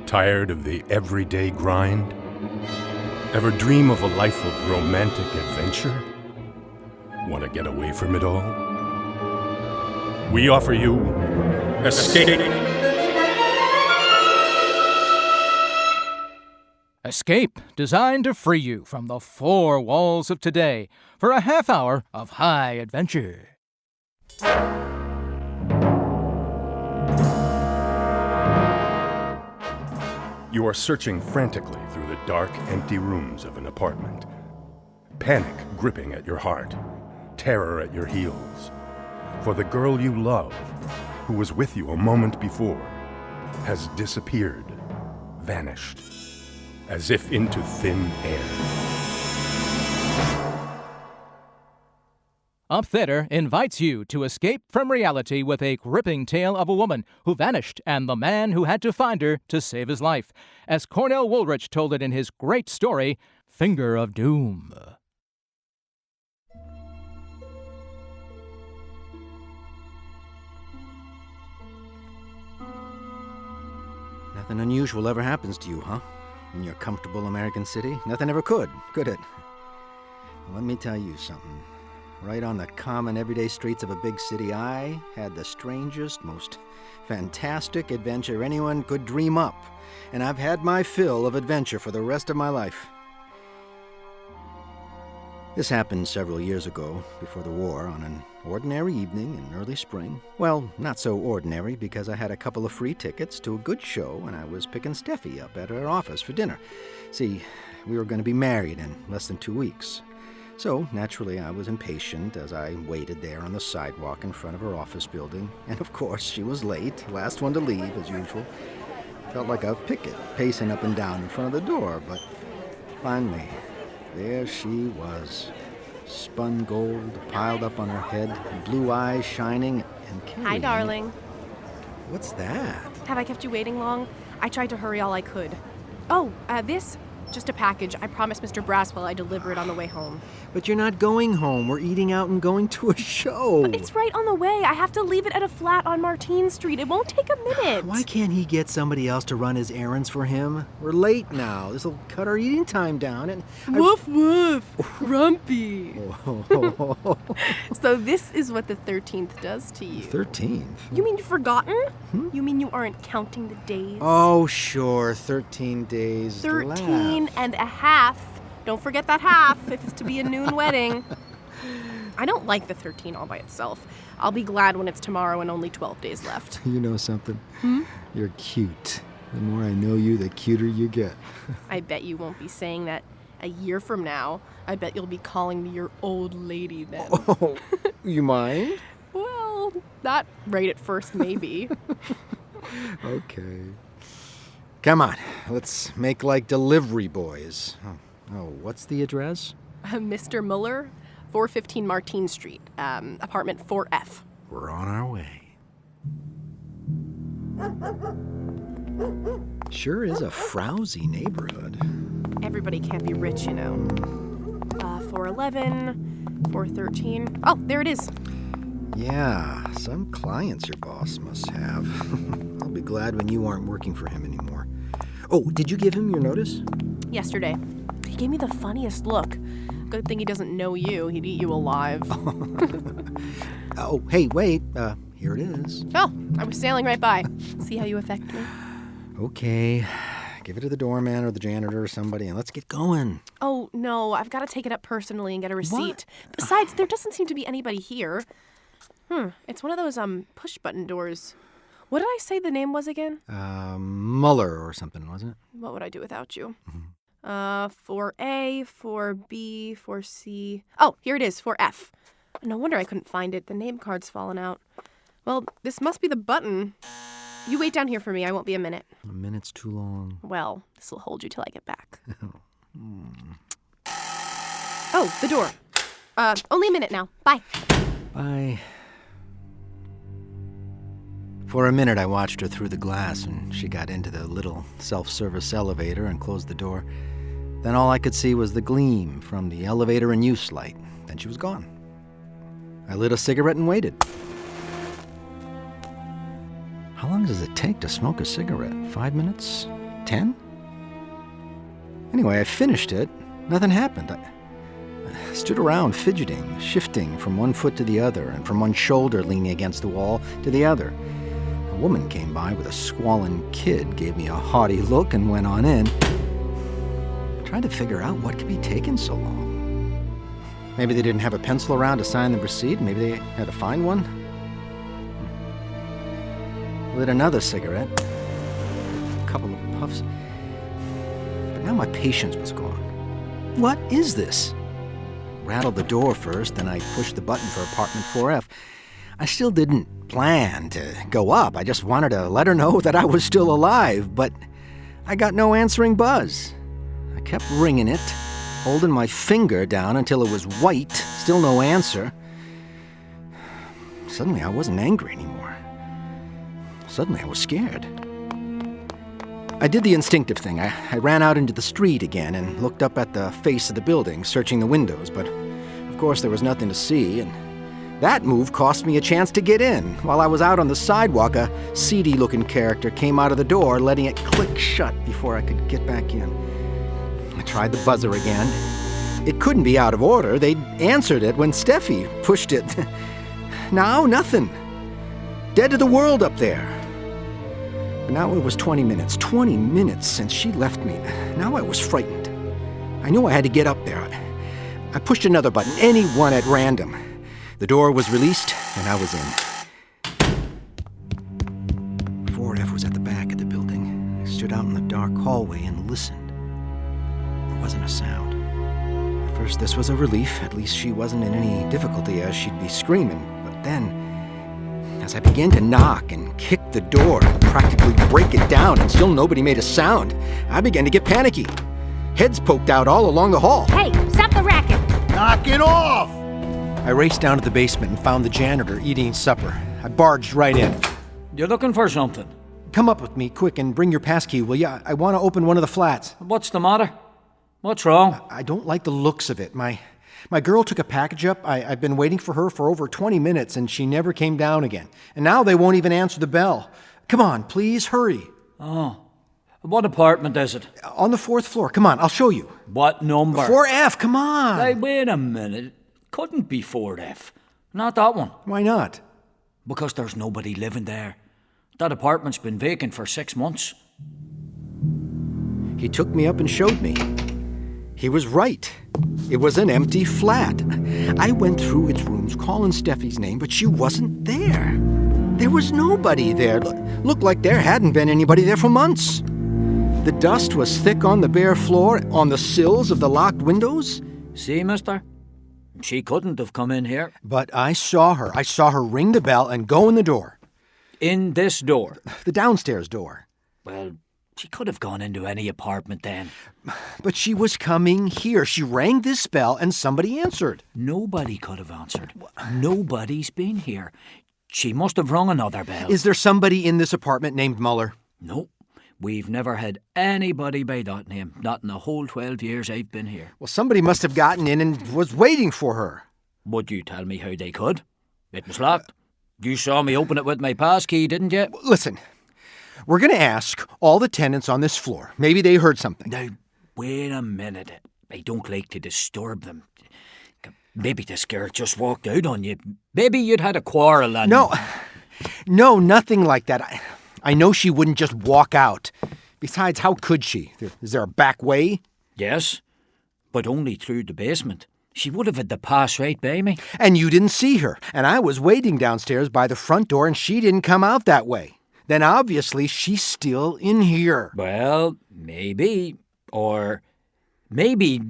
Tired of the everyday grind? Ever dream of a life of romantic adventure? Want to get away from it all? We offer you Escape. Escape, designed to free you from the four walls of today for a half hour of high adventure. You are searching frantically through the dark, empty rooms of an apartment. Panic gripping at your heart, terror at your heels. For the girl you love, who was with you a moment before, has disappeared, vanished, as if into thin air. Up Theater invites you to escape from reality with a gripping tale of a woman who vanished and the man who had to find her to save his life, as Cornell Woolwich told it in his great story, Finger of Doom. Nothing unusual ever happens to you, huh? In your comfortable American city? Nothing ever could it? Well, let me tell you something. Right on the common, everyday streets of a big city, I had the strangest, most fantastic adventure anyone could dream up. And I've had my fill of adventure for the rest of my life. This happened several years ago, before the war, on an ordinary evening in early spring. Well, not so ordinary, because I had a couple of free tickets to a good show, and I was picking Steffi up at her office for dinner. See, we were going to be married in less than 2 weeks. So, naturally, I was impatient as I waited there on the sidewalk in front of her office building. And of course, she was late, last one to leave, as usual. Felt like a picket pacing up and down in front of the door, but finally, there she was. Spun gold, piled up on her head, blue eyes shining, and carrying... Hi, darling. What's that? Have I kept you waiting long? I tried to hurry all I could. Oh, this... just a package. I promised Mr. Braswell I'd deliver it on the way home. But you're not going home. We're eating out and going to a show. But it's right on the way. I have to leave it at a flat on Martine Street. It won't take a minute. Why can't he get somebody else to run his errands for him? We're late now. This'll cut our eating time down. And woof, woof. Grumpy. So this is what the 13th does to you. 13th? You mean you've forgotten? You mean you aren't counting the days? Oh, sure. 13 days 13 and a half. Don't forget that half if it's to be a noon wedding. I don't like the 13 all by itself. I'll be glad when it's tomorrow and only 12 days left. You know something? You're cute. The more I know you, the cuter you get. I bet you won't be saying that a year from now. I bet you'll be calling me your old lady then. Oh, you mind? Well, not right at first, maybe. Okay. Come on, let's make like delivery boys. Oh, what's the address? Mr. Muller, 415 Martine Street, apartment 4F. We're on our way. Sure is a frowsy neighborhood. Everybody can't be rich, you know. 411, 413. Oh, there it is. Yeah, some clients your boss must have. I'll be glad when you aren't working for him anymore. Oh, did you give him your notice? Yesterday. He gave me the funniest look. Good thing he doesn't know you. He'd eat you alive. Oh, hey, wait. Here it is. Oh, I was sailing right by. See how you affect me? Okay. Give it to the doorman or the janitor or somebody, and let's get going. Oh, no. I've got to take it up personally and get a receipt. What? Besides, there doesn't seem to be anybody here. It's one of those, push-button doors. What did I say the name was again? Muller or something, wasn't it? What would I do without you? 4A, 4B, 4C. Oh, here it is, 4F. No wonder I couldn't find it. The name card's fallen out. Well, this must be the button. You wait down here for me. I won't be a minute. A minute's too long. Well, this will hold you till I get back. Oh, the door. Only a minute now. Bye. Bye. For a minute, I watched her through the glass, and she got into the little self-service elevator and closed the door. Then all I could see was the gleam from the elevator and use light. Then she was gone. I lit a cigarette and waited. How long does it take to smoke a cigarette? 5 minutes? 10? Anyway, I finished it. Nothing happened. I stood around fidgeting, shifting from one foot to the other and from one shoulder leaning against the wall to the other. A woman came by with a squalling kid, gave me a haughty look and went on in. I tried to figure out what could be taking so long. Maybe they didn't have a pencil around to sign the receipt. Maybe they had to find one. Lit another cigarette. A couple of puffs. But now my patience was gone. What is this? Rattled the door first, then I pushed the button for apartment 4F. I still didn't plan to go up. I just wanted to let her know that I was still alive, but I got no answering buzz. I kept ringing it, holding my finger down until it was white, still no answer. Suddenly I wasn't angry anymore. Suddenly I was scared. I did the instinctive thing. I ran out into the street again and looked up at the face of the building, searching the windows, but of course there was nothing to see, and that move cost me a chance to get in. While I was out on the sidewalk, a seedy-looking character came out of the door, letting it click shut before I could get back in. I tried the buzzer again. It couldn't be out of order. They'd answered it when Steffi pushed it. Now, nothing. Dead to the world up there. But now it was 20 minutes since she left me. Now I was frightened. I knew I had to get up there. I pushed another button, any one at random. The door was released, and I was in. 4F was at the back of the building. I stood out in the dark hallway and listened. There wasn't a sound. At first, this was a relief. At least she wasn't in any difficulty, as she'd be screaming. But then, as I began to knock and kick the door and practically break it down, and still nobody made a sound, I began to get panicky. Heads poked out all along the hall. Hey, stop the racket! Knock it off! I raced down to the basement and found the janitor eating supper. I barged right in. You're looking for something? Come up with me, quick, and bring your passkey, will ya? I want to open one of the flats. What's the matter? What's wrong? I don't like the looks of it. My girl took a package up. I've been waiting for her for over 20 minutes, and she never came down again. And now they won't even answer the bell. Come on, please, hurry. Oh. What apartment is it? On the 4th floor. Come on, I'll show you. What number? 4F, come on. Hey, wait a minute. Couldn't be 4F. Not that one. Why not? Because there's nobody living there. That apartment's been vacant for 6 months. He took me up and showed me. He was right. It was an empty flat. I went through its rooms calling Steffi's name, but she wasn't there. There was nobody there. Looked like there hadn't been anybody there for months. The dust was thick on the bare floor, on the sills of the locked windows. See, mister? She couldn't have come in here. But I saw her. I saw her ring the bell and go in the door. In this door? The downstairs door. Well, she could have gone into any apartment then. But she was coming here. She rang this bell and somebody answered. Nobody could have answered. Nobody's been here. She must have rung another bell. Is there somebody in this apartment named Muller? No. We've never had anybody by that name. Not in the whole 12 years I've been here. Well, somebody must have gotten in and was waiting for her. Would you tell me how they could? It was locked. You saw me open it with my passkey, didn't you? Listen, we're going to ask all the tenants on this floor. Maybe they heard something. Now, wait a minute. I don't like to disturb them. Maybe this girl just walked out on you. Maybe you'd had a quarrel and... No, nothing like that. I know she wouldn't just walk out. Besides, how could she? Is there a back way? Yes, but only through the basement. She would have had to pass right by me. And you didn't see her. And I was waiting downstairs by the front door and she didn't come out that way. Then obviously she's still in here. Well, maybe. Or maybe...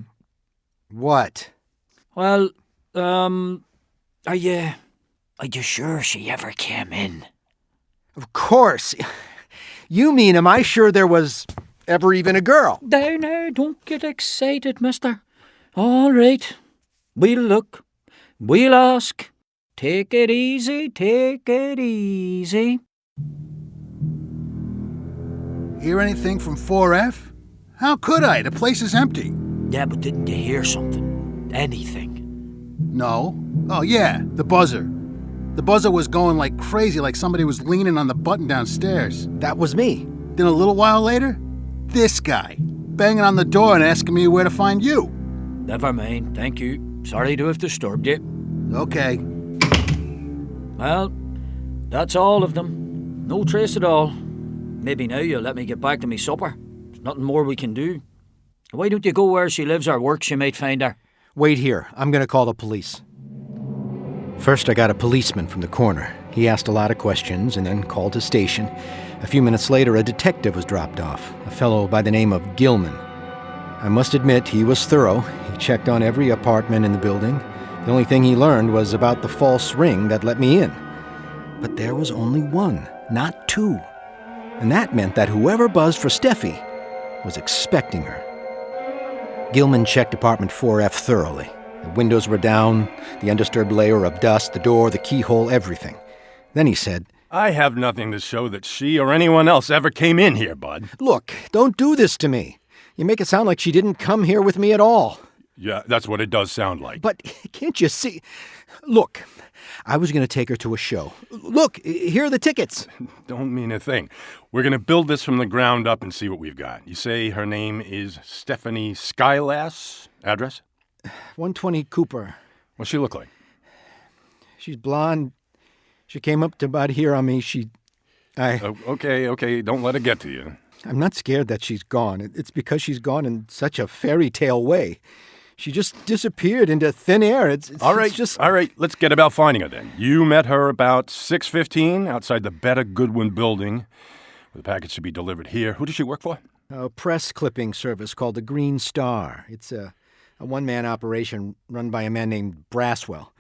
What? Well, are you sure she ever came in? Of course. You mean, am I sure there was ever even a girl? Now, don't get excited, mister. All right. We'll look. We'll ask. Take it easy, take it easy. Hear anything from 4F? How could I? The place is empty. Yeah, but didn't you hear something? Anything? No. Oh, yeah, the buzzer. The buzzer was going like crazy, like somebody was leaning on the button downstairs. That was me. Then a little while later, this guy, banging on the door and asking me where to find you. Never mind, thank you. Sorry to have disturbed you. Okay. Well, that's all of them. No trace at all. Maybe now you'll let me get back to me supper. There's nothing more we can do. Why don't you go where she lives or works? You might find her. Wait here. I'm going to call the police. First, I got a policeman from the corner. He asked a lot of questions and then called his station. A few minutes later, a detective was dropped off, a fellow by the name of GILLMAN. I must admit, he was thorough. He checked on every apartment in the building. The only thing he learned was about the false ring that let me in. But there was only one, not two. And that meant that whoever buzzed for Steffi was expecting her. GILLMAN checked apartment 4F thoroughly. The windows were down, the undisturbed layer of dust, the door, the keyhole, everything. Then he said, I have nothing to show that she or anyone else ever came in here, bud. Look, don't do this to me. You make it sound like she didn't come here with me at all. Yeah, that's what it does sound like. But can't you see? Look, I was going to take her to a show. Look, here are the tickets. Don't mean a thing. We're going to build this from the ground up and see what we've got. You say her name is Stephanie Skylass? Address? 120 Cooper. What's she look like? She's blonde. She came up to about here on me. Okay, don't let it get to you. I'm not scared that she's gone. It's because she's gone in such a fairy tale way. She just disappeared into thin air. All right, let's get about finding her then. You met her about 6:15 outside the Betta Goodwin building. The package should be delivered here. Who does she work for? A press clipping service called the Green Star. It's a one-man operation run by a man named BRASWELL.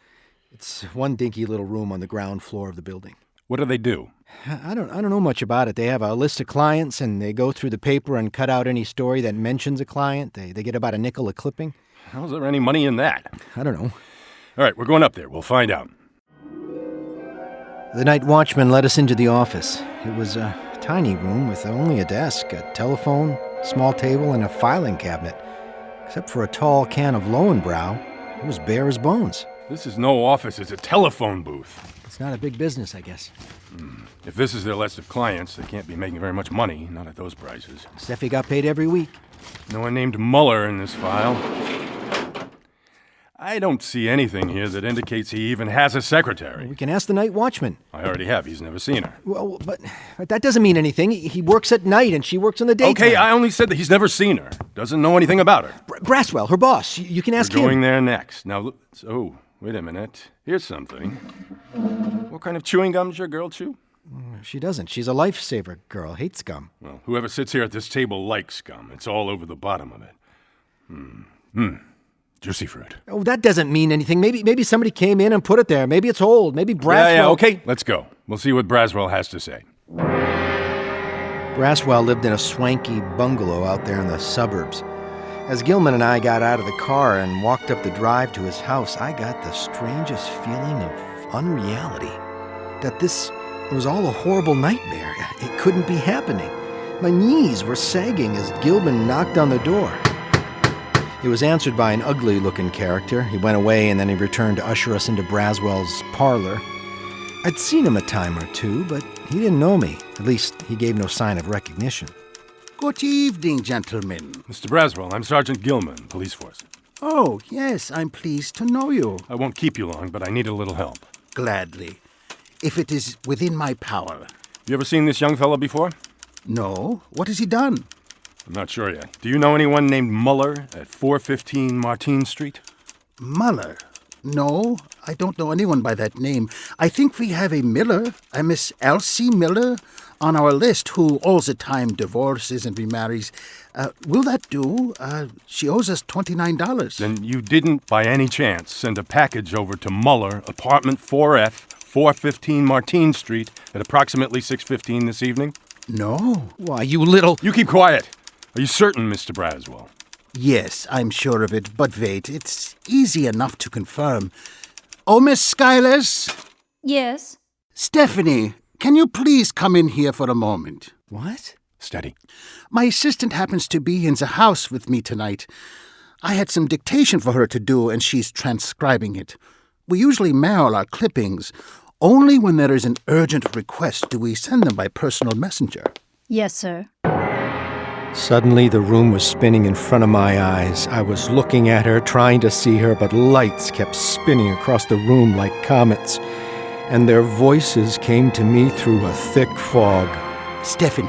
It's one dinky little room on the ground floor of the building. What do they do? I don't know much about it. They have a list of clients, and they go through the paper and cut out any story that mentions a client. They get about a nickel a clipping. How's there any money in that? I don't know. All right, we're going up there. We'll find out. The night watchman led us into the office. It was a tiny room with only a desk, a telephone, small table, and a filing cabinet. Except for a tall can of Lowenbrow, it was bare as bones. This is no office, it's a telephone booth. It's not a big business, I guess. If this is their list of clients, they can't be making very much money, not at those prices. Steffi got paid every week. No one named Muller in this file. I don't see anything here that indicates he even has a secretary. We can ask the night watchman. I already have. He's never seen her. Well, but that doesn't mean anything. He works at night and she works in the daytime. Okay, I only said that he's never seen her. Doesn't know anything about her. Braswell, her boss. You can ask We're going him. there next. Now, wait a minute. Here's something. What kind of chewing gum does your girl chew? She doesn't. She's a lifesaver girl. Hates gum. Well, whoever sits here at this table likes gum. It's all over the bottom of it. Juicy fruit. Oh, that doesn't mean anything. Maybe somebody came in and put it there. Maybe it's old. Maybe Braswell... Yeah, okay. Let's go. We'll see what Braswell has to say. Braswell lived in a swanky bungalow out there in the suburbs. As GILLMAN and I got out of the car and walked up the drive to his house, I got the strangest feeling of unreality. That this was all a horrible nightmare. It couldn't be happening. My knees were sagging as GILLMAN knocked on the door. It was answered by an ugly-looking character. He went away and then he returned to usher us into Braswell's parlor. I'd seen him a time or two, but he didn't know me. At least, he gave no sign of recognition. Good evening, gentlemen. Mr. Braswell, I'm Sergeant GILLMAN, police force. Oh, yes, I'm pleased to know you. I won't keep you long, but I need a little help. Gladly. If it is within my power. You ever seen this young fella before? No? What has he done? I'm not sure yet. Do you know anyone named Muller at 415 Martine Street? Muller? No, I don't know anyone by that name. I think we have a Miller, a Miss Elsie Miller, on our list who all the time divorces and remarries. Will that do? She owes us $29. Then you didn't, by any chance, send a package over to Muller, apartment 4F, 415 Martine Street, at approximately 6:15 this evening? No. Why, you little... You keep quiet. Are you certain, Mr. Braswell? Yes, I'm sure of it, but wait, it's easy enough to confirm. Oh, Miss Skylass? Yes? Stephanie, can you please come in here for a moment? What? Steady. My assistant happens to be in the house with me tonight. I had some dictation for her to do, and she's transcribing it. We usually mail our clippings. Only when there is an urgent request do we send them by personal messenger. Yes, sir. Suddenly, the room was spinning in front of my eyes. I was looking at her, trying to see her, but lights kept spinning across the room like comets, and their voices came to me through a thick fog. Stephanie,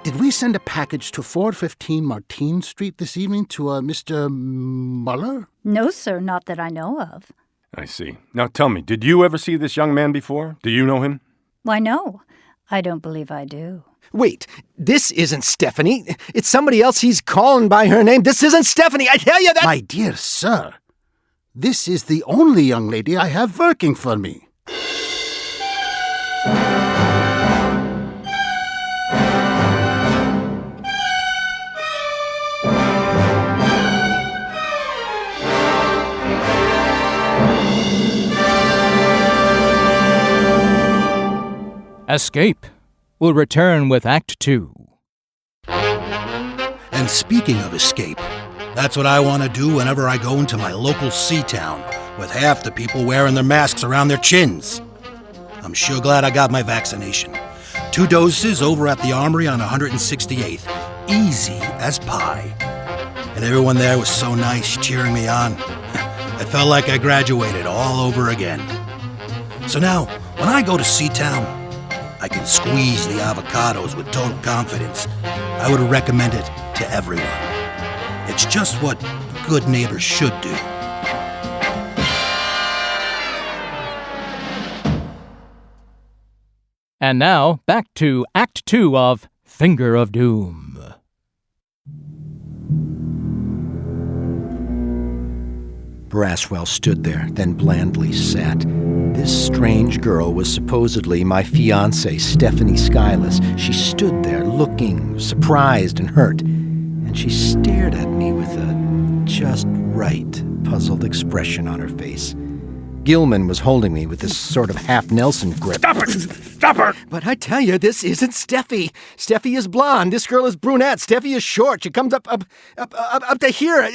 did we send a package to 415 Martine Street this evening to a Mr. Muller? No, sir, not that I know of. I see. Now tell me, did you ever see this young man before? Do you know him? Why, no. I don't believe I do. Wait, this isn't Stephanie. It's somebody else he's calling by her name. This isn't Stephanie. I tell you that... My dear sir, this is the only young lady I have working for me. Escape. We'll return with Act 2. And speaking of escape, that's what I want to do whenever I go into my local sea town, with half the people wearing their masks around their chins. I'm sure glad I got my vaccination. 2 doses over at the Armory on 168th. Easy as pie. And everyone there was so nice, cheering me on. It felt like I graduated all over again. So now, when I go to Seatown, I can squeeze the avocados with total confidence. I would recommend it to everyone. It's just what good neighbors should do. And now, back to Act 2 of Finger of Doom. Braswell stood there, then blandly sat. This strange girl was supposedly my fiancée, Stephanie Skyless. She stood there looking surprised and hurt, and she stared at me with a just right, puzzled expression on her face. GILLMAN was holding me with this sort of half-Nelson grip. Stop it! Stop her! But I tell you, this isn't Steffi. Steffi is blonde. This girl is brunette. Steffi is short. She comes up to here.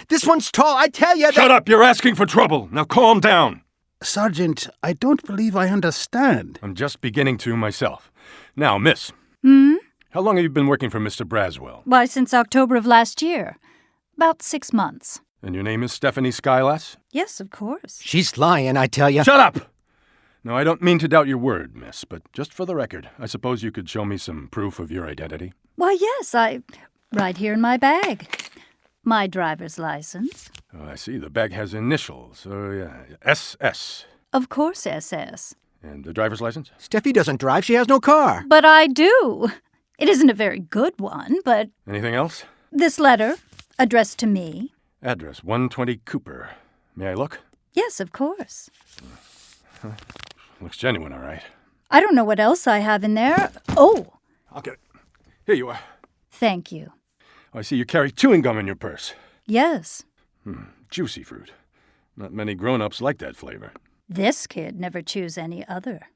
This one's tall. I tell you that... Shut up! You're asking for trouble. Now calm down. Sergeant, I don't believe I understand. I'm just beginning to myself. Now, miss. Hmm? How long have you been working for Mr. Braswell? Why, since October of last year. About 6 months. And your name is Stephanie Skylass? Yes, of course. She's lying, I tell you. Shut up! No, I don't mean to doubt your word, miss, but just for the record, I suppose you could show me some proof of your identity? Why, yes, right here in my bag. My driver's license. Oh, I see. The bag has initials. Yeah, SS. Of course, SS. And the driver's license? Steffi doesn't drive. She has no car. But I do. It isn't a very good one, but... Anything else? This letter, addressed to me. Address, 120 Cooper. May I look? Yes, of course. Looks genuine, all right. I don't know what else I have in there. Oh! I'll get it. Here you are. Thank you. Oh, I see you carry chewing gum in your purse. Yes. Juicy fruit. Not many grown-ups like that flavor. This kid never chews any other.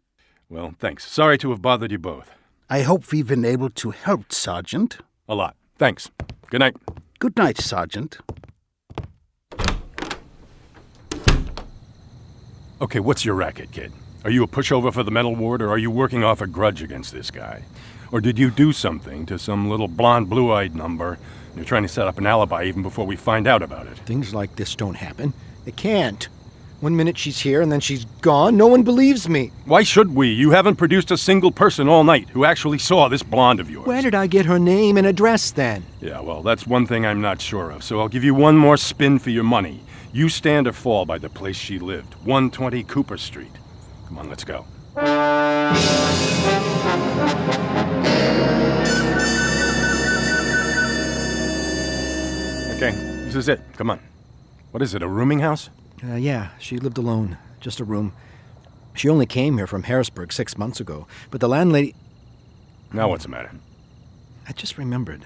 Well, thanks. Sorry to have bothered you both. I hope we've been able to help, Sergeant. A lot. Thanks. Good night. Good night, Sergeant. Okay, what's your racket, kid? Are you a pushover for the mental ward, or are you working off a grudge against this guy? Or did you do something to some little blonde, blue-eyed number, and you're trying to set up an alibi even before we find out about it? Things like this don't happen. They can't. 1 minute she's here and then she's gone. No one believes me. Why should we? You haven't produced a single person all night who actually saw this blonde of yours. Where did I get her name and address then? Yeah, well, that's one thing I'm not sure of, so I'll give you one more spin for your money. You stand or fall by the place she lived, 120 Cooper Street. Come on, let's go. Okay, this is it. Come on. What is it, a rooming house? Yeah, she lived alone. Just a room. She only came here from Harrisburg 6 months ago, but the landlady... Now what's the matter? I just remembered.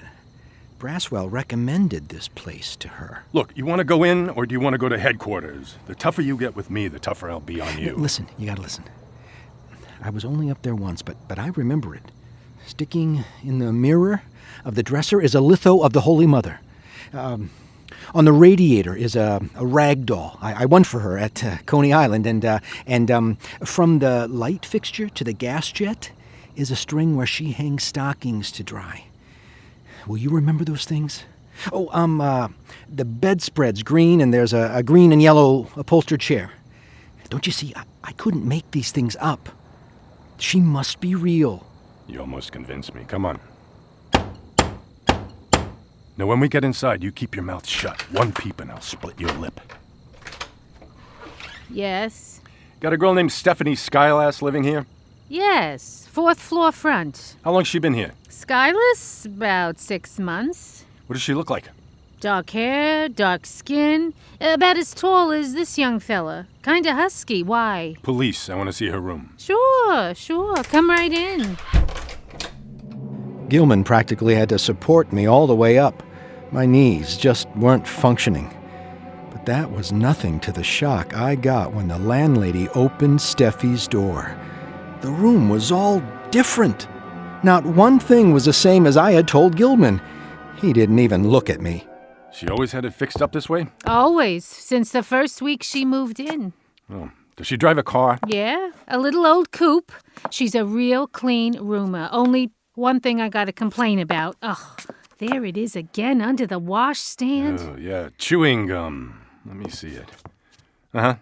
Braswell recommended this place to her. Look, you want to go in, or do you want to go to headquarters? The tougher you get with me, the tougher I'll be on you. Listen, you gotta listen. I was only up there once, but I remember it. Sticking in the mirror of the dresser is a litho of the Holy Mother. On the radiator is a rag doll. I won for her at Coney Island, and from the light fixture to the gas jet is a string where she hangs stockings to dry. Will you remember those things? Oh, the bedspread's green, and there's a green and yellow upholstered chair. Don't you see, I couldn't make these things up. She must be real. You almost convinced me. Come on. Now, when we get inside, you keep your mouth shut. One peep and I'll split your lip. Yes. Got a girl named Stephanie Skylass living here? Yes. 4th floor front. How long's she been here? Skyless? About 6 months. What does she look like? Dark hair, dark skin. About as tall as this young fella. Kinda husky. Why? Police. I want to see her room. Sure. Come right in. Gilman practically had to support me all the way up. My knees just weren't functioning. But that was nothing to the shock I got when the landlady opened Steffi's door. The room was all different. Not one thing was the same as I had told Gilman. He didn't even look at me. She always had it fixed up this way? Always. Since the first week she moved in. Oh. Does she drive a car? Yeah, a little old coupe. She's a real clean roomer. Only one thing I gotta complain about. Ugh. There it is again under the washstand. Oh, yeah. Chewing gum. Let me see it. Uh-huh.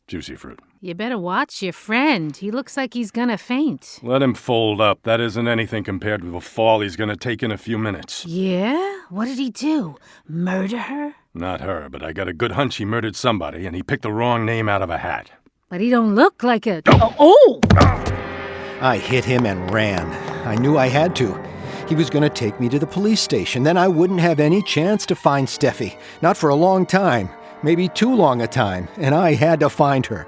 Juicy fruit. You better watch your friend. He looks like he's gonna faint. Let him fold up. That isn't anything compared with the fall he's gonna take in a few minutes. Yeah? What did he do? Murder her? Not her, but I got a good hunch he murdered somebody, and he picked the wrong name out of a hat. But he don't look like a... Oh! I hit him and ran. I knew I had to. He was going to take me to the police station. Then I wouldn't have any chance to find Steffi. Not for a long time. Maybe too long a time. And I had to find her.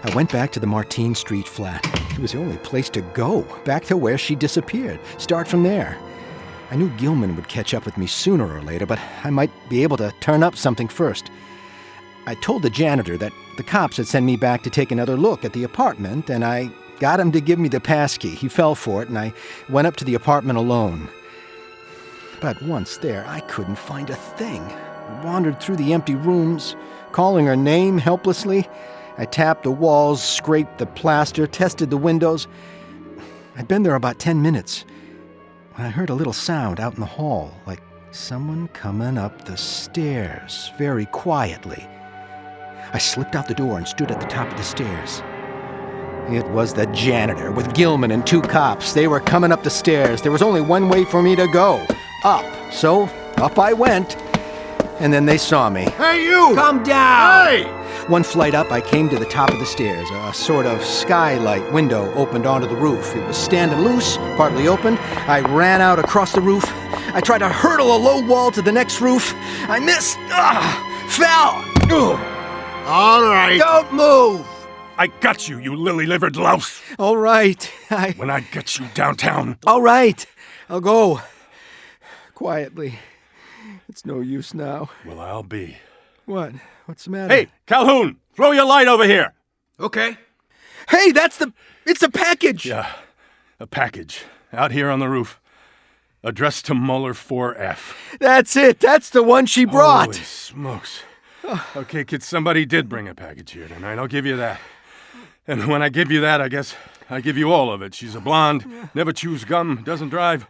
I went back to the Martine Street flat. It was the only place to go. Back to where she disappeared. Start from there. I knew Gilman would catch up with me sooner or later, but I might be able to turn up something first. I told the janitor that the cops had sent me back to take another look at the apartment, and I got him to give me the passkey. He fell for it, and I went up to the apartment alone. But once there, I couldn't find a thing. I wandered through the empty rooms, calling her name helplessly. I tapped the walls, scraped the plaster, tested the windows. I'd been there about 10 minutes when I heard a little sound out in the hall, like someone coming up the stairs, very quietly. I slipped out the door and stood at the top of the stairs. It was the janitor with Gilman and 2 cops. They were coming up the stairs. There was only one way for me to go, up. So up I went, and then they saw me. Hey, you! Come down! Hey! One flight up, I came to the top of the stairs. A sort of skylight window opened onto the roof. It was standing loose, partly open. I ran out across the roof. I tried to hurdle a low wall to the next roof. I missed. Fell! All right. Don't move! I got you, you lily-livered louse! All right. When I get you downtown... All right. I'll go. Quietly. It's no use now. Well, I'll be. What? What's the matter? Hey, Calhoun! Throw your light over here! Okay. Hey, it's a package! Yeah, a package. Out here on the roof. Addressed to Muller 4F. That's it. That's the one she brought. Holy smokes. Okay, kid, somebody did bring a package here tonight. I'll give you that. And when I give you that, I guess I give you all of it. She's a blonde, never chews gum, doesn't drive.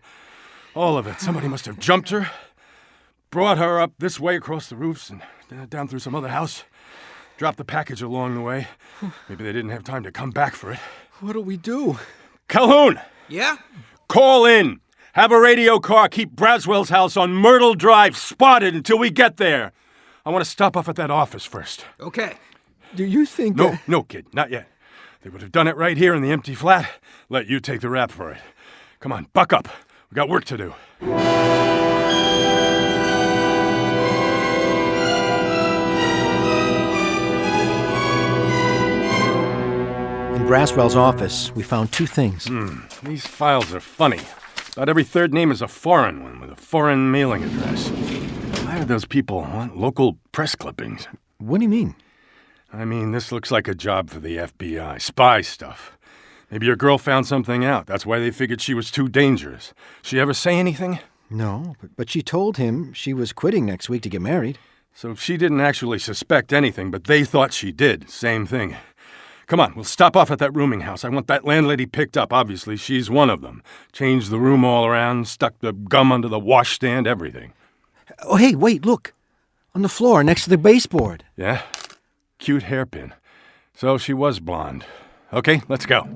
All of it. Somebody must have jumped her, brought her up this way across the roofs and down through some other house, dropped the package along the way. Maybe they didn't have time to come back for it. What'll we do? Calhoun! Yeah? Call in. Have a radio car keep Braswell's house on Myrtle Drive spotted until we get there. I want to stop off at that office first. Okay. Do you think No, kid, not yet. They would have done it right here in the empty flat. Let you take the rap for it. Come on, buck up. We got work to do. In Braswell's office, we found 2 things. These files are funny. About every third name is a foreign one with a foreign mailing address. Why do those people want local press clippings? What do you mean? I mean, this looks like a job for the FBI. Spy stuff. Maybe your girl found something out. That's why they figured she was too dangerous. She ever say anything? No, but she told him she was quitting next week to get married. So she didn't actually suspect anything, but they thought she did. Same thing. Come on, we'll stop off at that rooming house. I want that landlady picked up. Obviously, she's one of them. Changed the room all around, stuck the gum under the washstand, everything. Oh, hey, wait, look. On the floor next to the baseboard. Yeah? Cute hairpin. So she was blonde. Okay, let's go.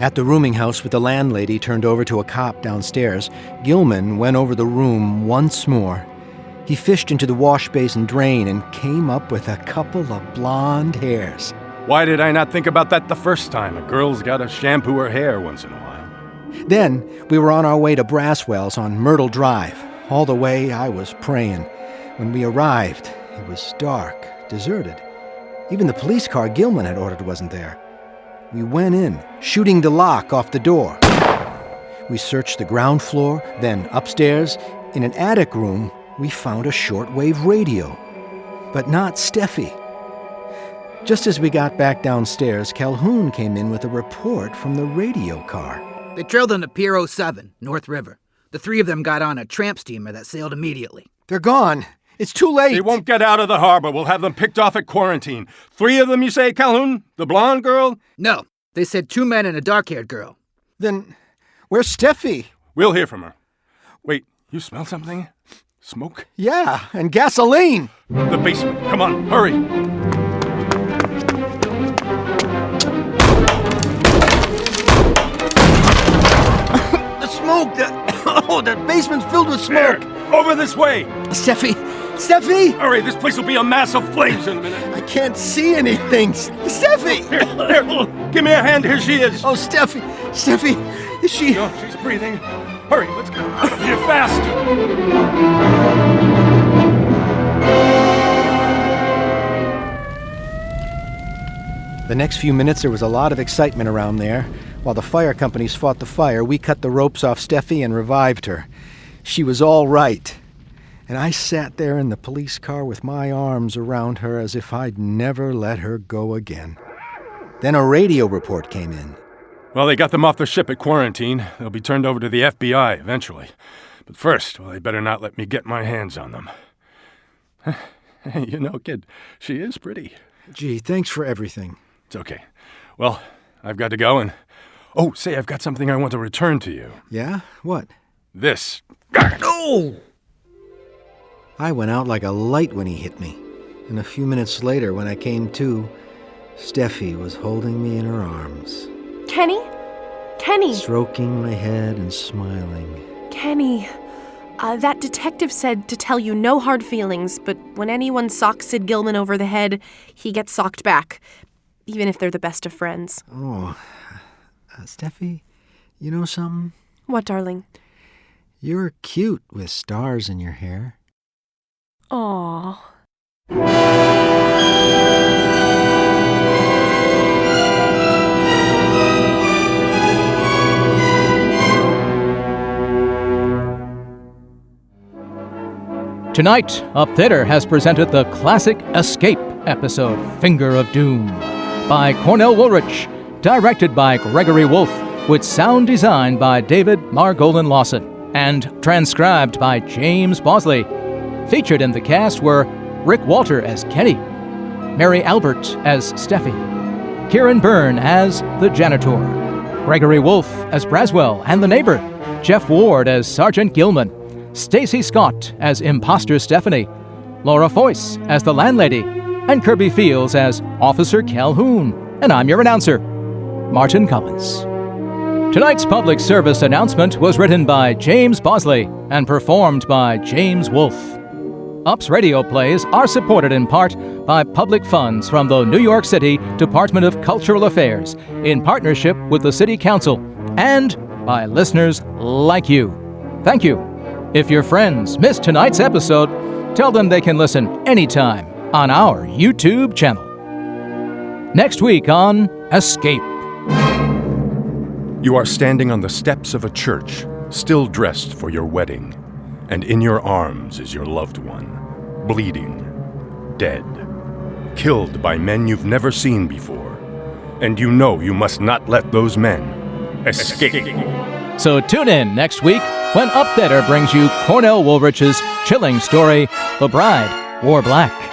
At the rooming house with the landlady turned over to a cop downstairs, Gilman went over the room once more. He fished into the wash basin drain and came up with a couple of blonde hairs. Why did I not think about that the first time? A girl's gotta shampoo her hair once in a while. Then we were on our way to BRASWELL's on Myrtle Drive. All the way I was praying. When we arrived, it was dark, deserted. Even the police car Gilman had ordered wasn't there. We went in, shooting the lock off the door. We searched the ground floor, then upstairs. In an attic room, we found a shortwave radio. But not Steffi. Just as we got back downstairs, Calhoun came in with a report from the radio car. They trailed them to Pier 07, North River. The three of them got on a tramp steamer that sailed immediately. They're gone. It's too late. They won't get out of the harbor. We'll have them picked off at quarantine. 3 of them, you say, Calhoun? The blonde girl? No, they said 2 men and a dark-haired girl. Then where's Steffi? We'll hear from her. Wait, you smell something? Smoke? Yeah, and gasoline. The basement. Come on, hurry. The smoke! The basement's filled with smoke! There, over this way! Steffi! Steffi! Hurry, this place will be a mass of flames in a minute. I can't see anything! Steffi! Here, give me a hand, here she is. Oh, Steffi! Steffi! Is she... No, she's breathing. Hurry, let's get out of here fast! The next few minutes there was a lot of excitement around there. While the fire companies fought the fire, we cut the ropes off Steffi and revived her. She was all right. And I sat there in the police car with my arms around her as if I'd never let her go again. Then a radio report came in. Well, they got them off the ship at quarantine. They'll be turned over to the FBI eventually. But first, well, they better not let me get my hands on them. Hey, you know, kid, she is pretty. Gee, thanks for everything. It's okay. Well, I've got to go and... Oh, say, I've got something I want to return to you. Yeah? What? This. Oh! I went out like a light when he hit me. And a few minutes later, when I came to, Steffi was holding me in her arms. Kenny? Kenny! Stroking my head and smiling. Kenny, that detective said to tell you no hard feelings, but when anyone socks Sid Gilman over the head, he gets socked back, even if they're the best of friends. Oh, Steffi, you know something? What, darling? You're cute with stars in your hair. Aww. Tonight, Up Theater has presented the classic Escape episode, Finger of Doom, by Cornell Woolwich, directed by Gregory Wolfe, with sound design by David Margolin Lawson, and transcribed by James Bosley. Featured in the cast were Rik Walter as Kenny, Mary Albert as Steffi, Ciaran Byrne as the janitor, Gregory Wolfe as Braswell and the neighbor, Jeff Ward as Sergeant Gilman, Stacey Scotte as Imposter Stephanie, Laura Fois as the landlady, and Kirby Fields as Officer Calhoun. And I'm your announcer, Martin Collins. Tonight's public service announcement was written by James Bosley and performed by James Wolfe. UP's radio plays are supported in part by public funds from the New York City Department of Cultural Affairs in partnership with the City Council and by listeners like you. Thank you. If your friends missed tonight's episode, tell them they can listen anytime on our YouTube channel. Next week on Escape. You are standing on the steps of a church, still dressed for your wedding, and in your arms is your loved one, bleeding, dead, killed by men you've never seen before, and you know you must not let those men escape. So tune in next week when Up Theater brings you Cornell Woolrich's chilling story, The Bride Wore Black.